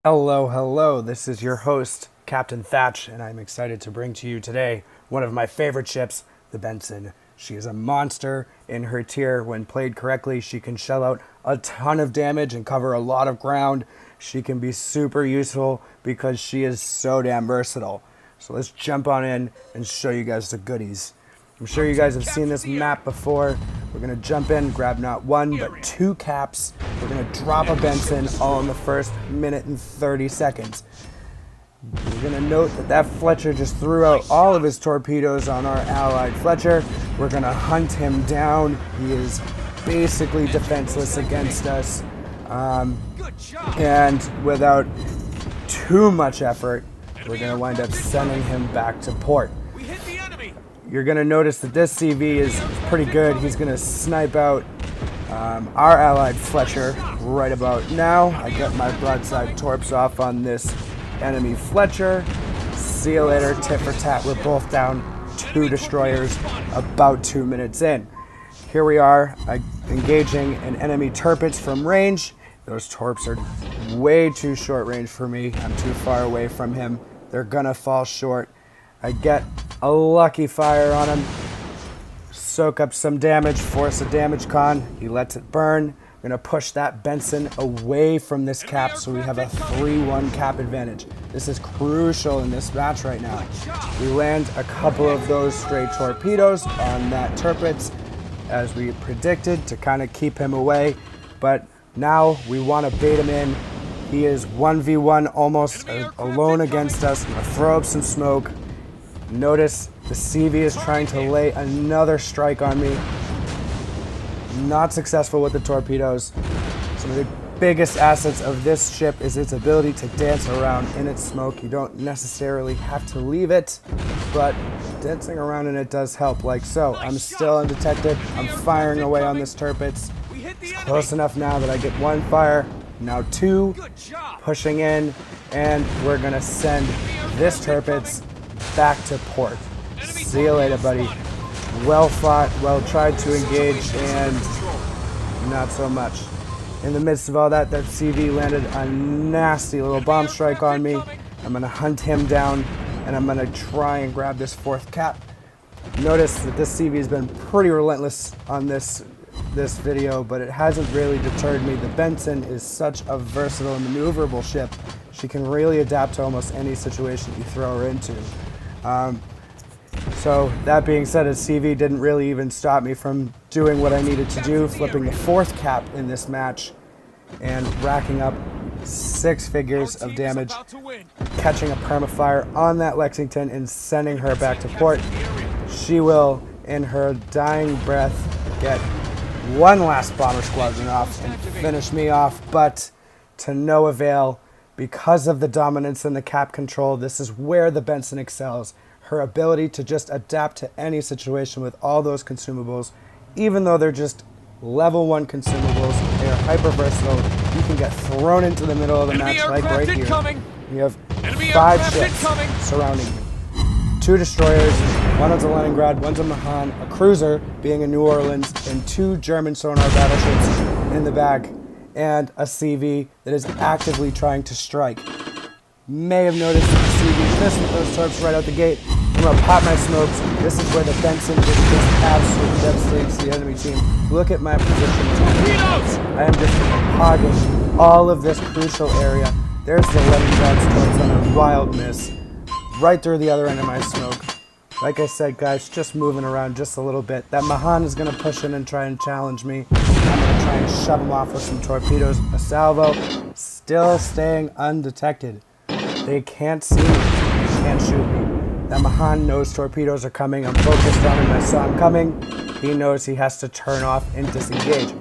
Hello, hello. This is your host, Captain Thatch, and I'm excited to bring to you today one of my favorite ships, the Benson. She is a monster in her tier. When played correctly, she can shell out a ton of damage and cover a lot of ground. She can be super useful because she is so damn versatile. So let's jump on in and show you guys the goodies. I'm sure you guys have seen this map before. We're going to jump in, grab not one, but two caps. We're going to drop a Benson all in the first minute and 30 seconds. You're going to note that Fletcher just threw out all of his torpedoes on our allied Fletcher. We're going to hunt him down. He is basically defenseless against us. And without too much effort, we're going to wind up sending him back to port. You're going to notice that this CV is pretty good. He's going to snipe out our allied Fletcher right about now. I get my broadside torps off on this enemy Fletcher. See you later, tit for tat. We're both down 2 destroyers about 2 minutes in. Here we are engaging an enemy Tirpitz from range. Those torps are way too short range for me. I'm too far away from him. They're going to fall short. I get a lucky fire on him, soak up some damage, force a damage con. He lets it burn. I'm going to push that Benson away from this cap so we have a 3-1 cap advantage. This is crucial in this match right now. We land a couple of those stray torpedoes on that Tirpitz as we predicted to kind of keep him away, but now we want to bait him in. He is 1v1 almost alone against us. I'm going to throw up some smoke. Notice the CV is trying to lay another strike on me. Not successful with the torpedoes. Some of the biggest assets of this ship is its ability to dance around in its smoke. You don't necessarily have to leave it, but dancing around in it does help, like so. I'm still undetected. I'm firing away on this Tirpitz. It's close enough now that I get 1 fire, now 2, pushing in, and we're gonna send this Tirpitz back to port. See you later, buddy. Well fought, well tried to engage, and not so much. In the midst of all that, that CV landed a nasty little bomb strike on me. I'm going to hunt him down, and I'm going to try and grab this 4th cap. Notice that this CV has been pretty relentless on this video, but it hasn't really deterred me. The Benson is such a versatile and maneuverable ship. She can really adapt to almost any situation you throw her into. So that being said, a CV didn't really even stop me from doing what I needed to do, flipping the 4th cap in this match and racking up 6 figures of damage, catching a permafire on that Lexington and sending her back to port. She will, in her dying breath, get one last bomber squadron off and finish me off, but to no avail. Because of the dominance and the cap control, this is where the Benson excels. Her ability to just adapt to any situation with all those consumables, even though they're just level 1 consumables, they are hyper versatile. You can get thrown into the middle of the match like right here. You have 5 ships surrounding you. 2 destroyers, one is a Leningrad, one's a Mahan, a cruiser being a New Orleans, and 2 German sonar battleships in the back, and a CV that is actively trying to strike. May have noticed that the CV missed with those torps right out the gate. I'm going to pop my smokes. This is where the Benson is just absolutely devastating to the enemy team. Look at my position. I am just hogging all of this crucial area. There's the Leningrad's torps on a wild miss. Right through the other end of my smoke. Like I said, guys, just moving around just a little bit. That Mahan is going to push in and try and challenge me. I'm going to try and shove him off with some torpedoes. A salvo, still staying undetected. They can't see me. They can't shoot me. That Mahan knows torpedoes are coming. I'm focused on him. I saw him coming. He knows he has to turn off and disengage.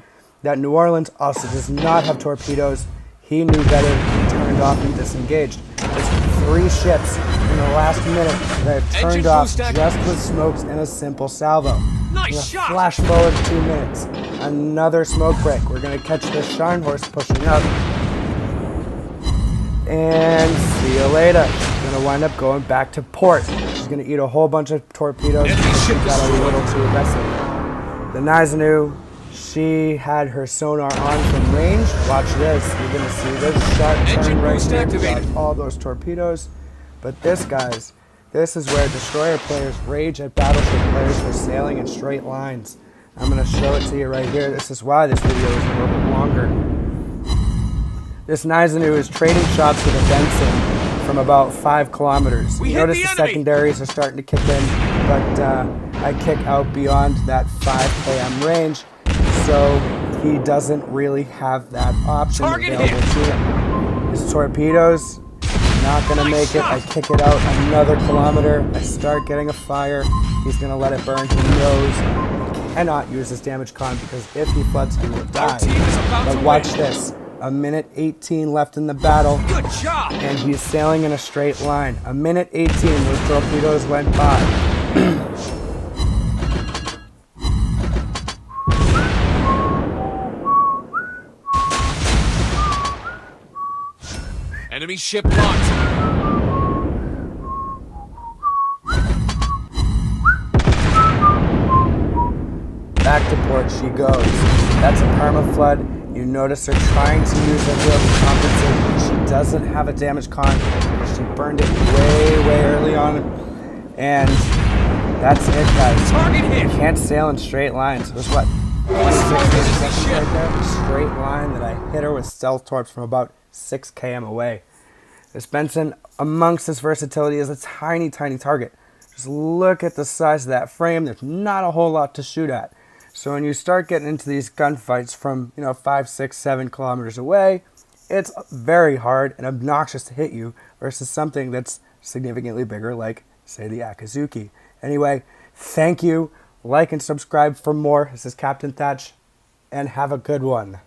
That New Orleans also does not have torpedoes. He knew better. He turned off and disengaged. There's 3 ships in the last minute that have turned off just with smokes and a simple salvo. Nice shot. Flash forward 2 minutes. Another smoke break. We're going to catch the Scharnhorst pushing up. And see you later. She's going to wind up going back to port. She's going to eat a whole bunch of torpedoes because she got a little too aggressive. The Naizanu She had her sonar on from range. Watch this. You're going to see this sharp turn right here. Got all those torpedoes. But this, guys, this is where destroyer players rage at battleship players for sailing in straight lines. I'm going to show it to you right here. This is why this video is a little bit longer. This Naizanu is trading shots with a Benson from about 5 kilometers. You notice the secondaries are starting to kick in, but I kick out beyond that 5 km range, so he doesn't really have that option available to him. His torpedoes, not going to make it. I kick it out another kilometer. I start getting a fire. He's going to let it burn. He knows he cannot use his damage con because if he floods, he will die. But watch this. A minute 18 left in the battle. Good job. And he's sailing in a straight line. A minute 18, those torpedoes went by. Enemy ship locked. Back to port she goes. That's a perma flood. You notice her trying to use her wheel to compensate, but she doesn't have a damage con. She burned it way early on. And that's it, guys. Target hit. You can't sail in straight lines. There's what? 26 seconds right there. A straight line that I hit her with stealth torps from about 6 km away. This Benson, amongst this versatility, is a tiny target. Just look at the size of that frame. There's not a whole lot to shoot at. So when you start getting into these gunfights from 5, 6, 7 kilometers away, it's very hard and obnoxious to hit you versus something that's significantly bigger, like, say, the Akazuki. Anyway, thank you. Like and subscribe for more. This is Captain Thatch, and have a good one.